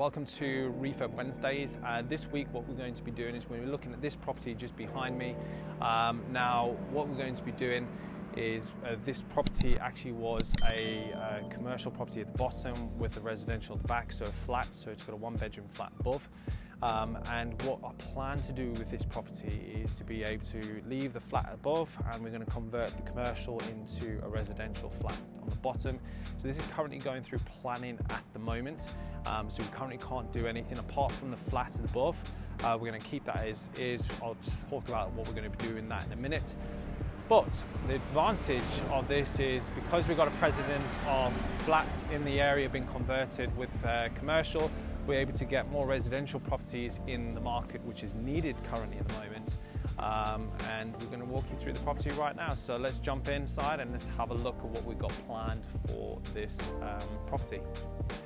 welcome to Refurb Wednesdays. This week what we're going to be doing is we're looking at this property just behind me. Now what we're going to be doing is this property actually was a commercial property at the bottom with a residential at the back, so a flat, so it's got a one-bedroom flat above. And what I plan to do with this property is to be able to leave the flat above, and we're going to convert the commercial into a residential flat on the bottom. So this is currently going through planning at the moment. So we currently can't do anything apart from the flat above. We're going to keep that as is. I'll talk about what we're going to be doing that in a minute. But the advantage of this is because we've got a precedent of flats in the area being converted with commercial, we're able to get more residential properties in the market, which is needed currently at the moment. And we're going to walk you through the property right now. So let's jump inside and let's have a look at what we've got planned for this property.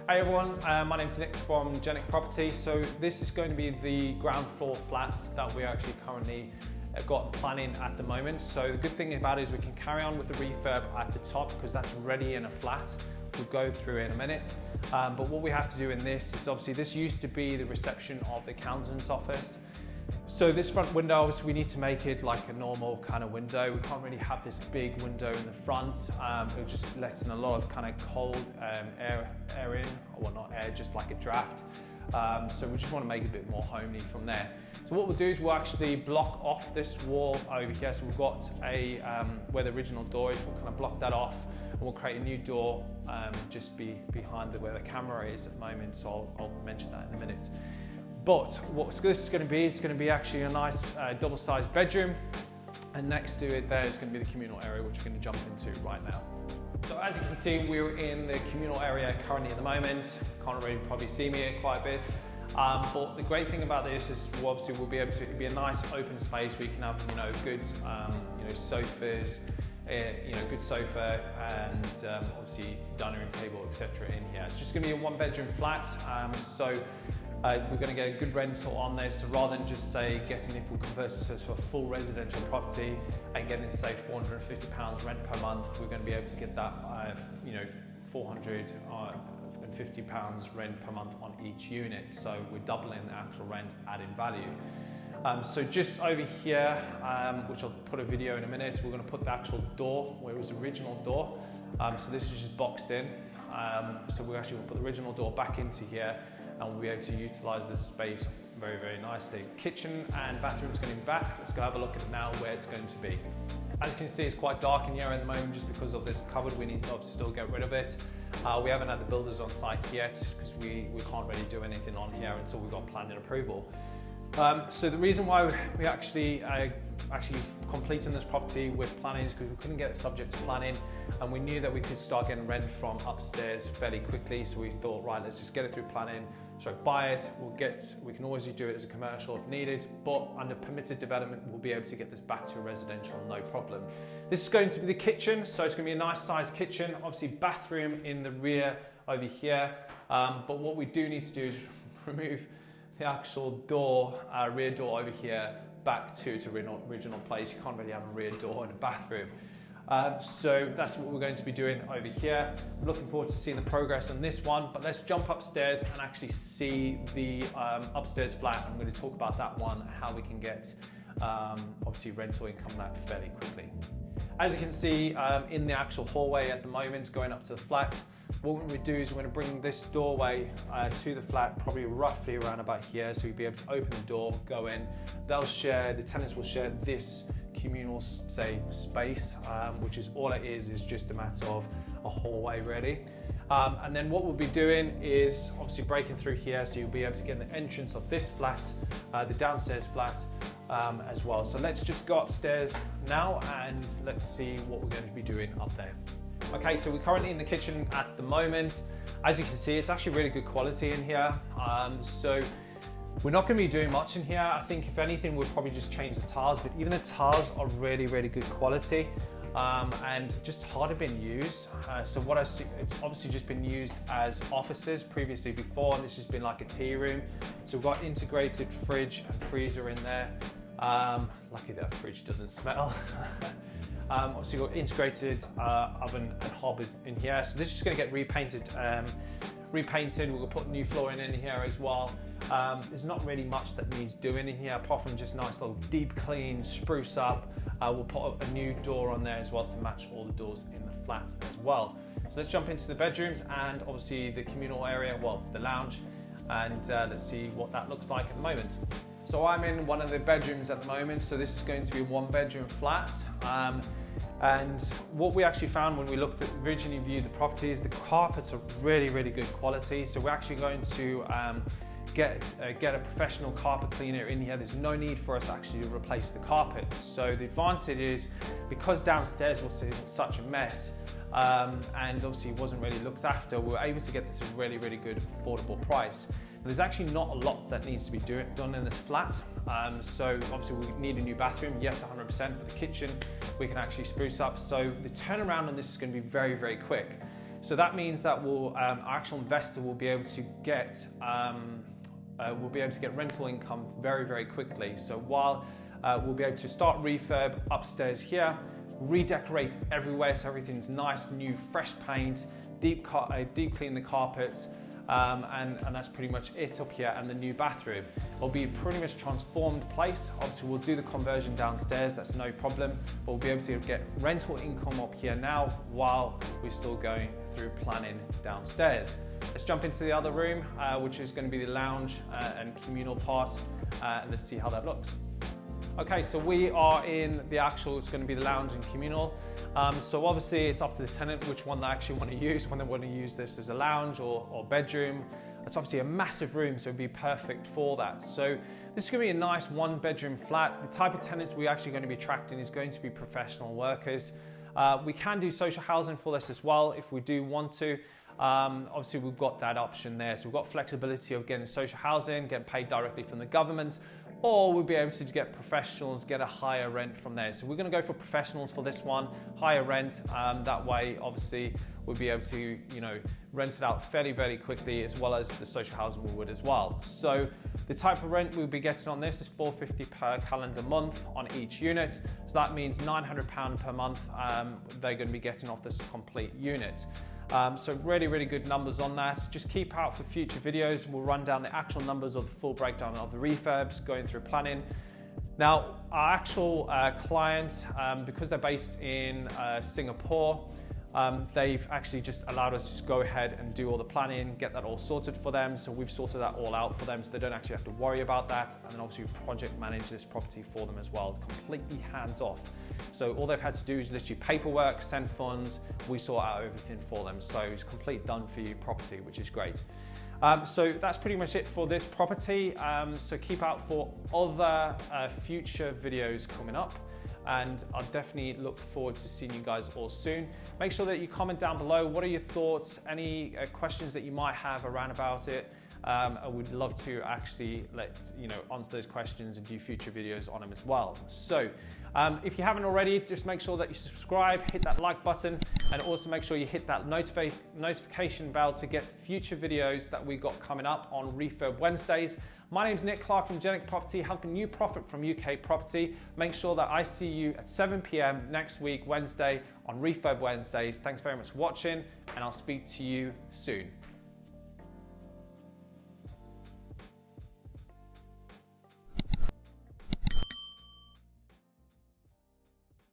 Hey everyone, my name's Nic from Jenic Property. So this is going to be the ground floor flats that we're actually currently got planning at the moment. So the good thing about it is we can carry on with the refurb at the top because that's ready in a flat. We'll go through it in a minute. But what we have to do in this is obviously this used to be the reception of the accountant's office. So this front window, obviously we need to make it like a normal kind of window. We can't really have this big window in the front. It'll just let in a lot of kind of cold air in, or well, not air, just like a draft. So we just want to make it a bit more homely from there. So what we'll do is we'll actually block off this wall over here. So we've got a, where the original door is, we'll kind of block that off and we'll create a new door just behind where the camera is at the moment. So I'll mention that in a minute. But what this is going to be, it's going to be actually a nice double-sized bedroom. And next to it there is going to be the communal area, which we're going to jump into right now. So as you can see, we're in the communal area currently at the moment. Can't really probably see me quite a bit. But the great thing about this is obviously we'll be able to, it'll be a nice open space where you can have, good, sofas, good sofa and obviously dining room table, etc. in here. It's just going to be a one-bedroom flat. We're going to get a good rental on this, so rather than just say getting, if we convert it to a full residential property and getting say £450 rent per month, we're going to be able to get that £450 rent per month on each unit. So we're doubling the actual rent added value. So just over here, which I'll put a video in a minute, we're going to put the actual door where it was the original door. So this is just boxed in. So we're actually going to put the original door back into here, and we'll be able to utilize this space very, very nicely. Kitchen and bathroom is going to be back. Let's go have a look at it now where it's going to be. As you can see, it's quite dark in here at the moment just because of this cupboard. We need to obviously still get rid of it. We haven't had the builders on site yet because we can't really do anything on here until we've got planning approval. So the reason why we actually completing this property with planning is because we couldn't get it subject to planning, and we knew that we could start getting rent from upstairs fairly quickly. So we thought, right, let's just get it through planning. So buy it, we can always do it as a commercial if needed, but under permitted development, we'll be able to get this back to a residential, no problem. This is going to be the kitchen, so it's going to be a nice sized kitchen, obviously bathroom in the rear over here. But what we do need to do is remove the actual door, rear door over here back to its original place. You can't really have a rear door in a bathroom. So that's what we're going to be doing over here. I'm looking forward to seeing the progress on this one, but let's jump upstairs and actually see the upstairs flat. I'm going to talk about that one, how we can get obviously rental income that fairly quickly. As you can see in the actual hallway at the moment going up to the flat, what we do is we're going to bring this doorway to the flat, probably roughly around about here, so you'll be able to open the door, go in. The tenants will share this communal, space, which is all it is just a matter of a hallway really. And then what we'll be doing is obviously breaking through here, so you'll be able to get the entrance of this flat, the downstairs flat as well. So let's just go upstairs now and let's see what we're going to be doing up there. Okay, so we're currently in the kitchen at the moment. As you can see, it's actually really good quality in here. So we're not going to be doing much in here. I think if anything, we'll probably just change the tiles, but even the tiles are really, really good quality and just hardly been used. So what I see, it's obviously just been used as offices previously before, and this has been like a tea room. So we've got integrated fridge and freezer in there. Lucky that fridge doesn't smell. Obviously you've got integrated oven and hob is in here. So this is going to get repainted repainted. We're gonna put new flooring in here as well. There's not really much that needs doing in here apart from just nice little deep clean, spruce up. We'll put a new door on there as well to match all the doors in the flat as well. So let's jump into the bedrooms and obviously the communal area, well, the lounge, and let's see what that looks like at the moment. So I'm in one of the bedrooms at the moment. So this is going to be a 1-bedroom flat. And what we actually found when we originally viewed the properties, the carpets are really, really good quality. So we're actually going to get a professional carpet cleaner in here. There's no need for us actually to replace the carpets. So the advantage is, because downstairs was in such a mess, and obviously it wasn't really looked after, we were able to get this at a really, really good affordable price. There's actually not a lot that needs to be done in this flat. So obviously we need a new bathroom, yes, 100%, but the kitchen we can actually spruce up. So the turnaround on this is going to be very, very quick. So that means that our actual investor will be able to get rental income very, very quickly. So while we'll be able to start refurb upstairs here, redecorate everywhere so everything's nice, new, fresh paint, deep clean the carpets, and that's pretty much it up here, and the new bathroom. It'll be a pretty much transformed place. Obviously we'll do the conversion downstairs, that's no problem, but we'll be able to get rental income up here now while we're still going through planning downstairs. Let's jump into the other room, which is going to be the lounge and communal part, and let's see how that looks. Okay, so we are in the actual, it's going to be the lounge and communal. So obviously it's up to the tenant which one they actually want to use, when they want to use this as a lounge or bedroom. It's obviously a massive room, so it'd be perfect for that. So this is going to be a nice 1-bedroom flat. The type of tenants we're actually going to be attracting is going to be professional workers. We can do social housing for this as well if we do want to. Obviously we've got that option there. So we've got flexibility of getting social housing, getting paid directly from the government, or we'll be able to get professionals, get a higher rent from there. So we're going to go for professionals for this one, higher rent. That way, obviously, we'll be able to, rent it out fairly, very quickly, as well as the social housing we would as well. So the type of rent we'll be getting on this is $450 per calendar month on each unit. So that means £900 per month they're going to be getting off this complete unit. So really, really good numbers on that. Just keep out for future videos. We'll run down the actual numbers of the full breakdown of the refurbs, going through planning. Now, our actual client, because they're based in Singapore, they've actually just allowed us to just go ahead and do all the planning, get that all sorted for them. So we've sorted that all out for them, so they don't actually have to worry about that. And then obviously we project manage this property for them as well, completely hands off. So all they've had to do is literally paperwork, send funds, we sort out everything for them. So it's complete done for you property, which is great. So that's pretty much it for this property. So keep out for other future videos coming up, and I'll definitely look forward to seeing you guys all soon. Make sure that you comment down below. What are your thoughts? Any questions that you might have around about it? I would love to actually answer those questions and do future videos on them as well. So if you haven't already, just make sure that you subscribe, hit that like button, and also make sure you hit that notification bell to get future videos that we got coming up on Refurb Wednesdays. My name's Nic Clark from Jenic Property, helping you profit from UK property. Make sure that I see you at 7 p.m. next week, Wednesday, on Refurb Wednesdays. Thanks very much for watching, and I'll speak to you soon.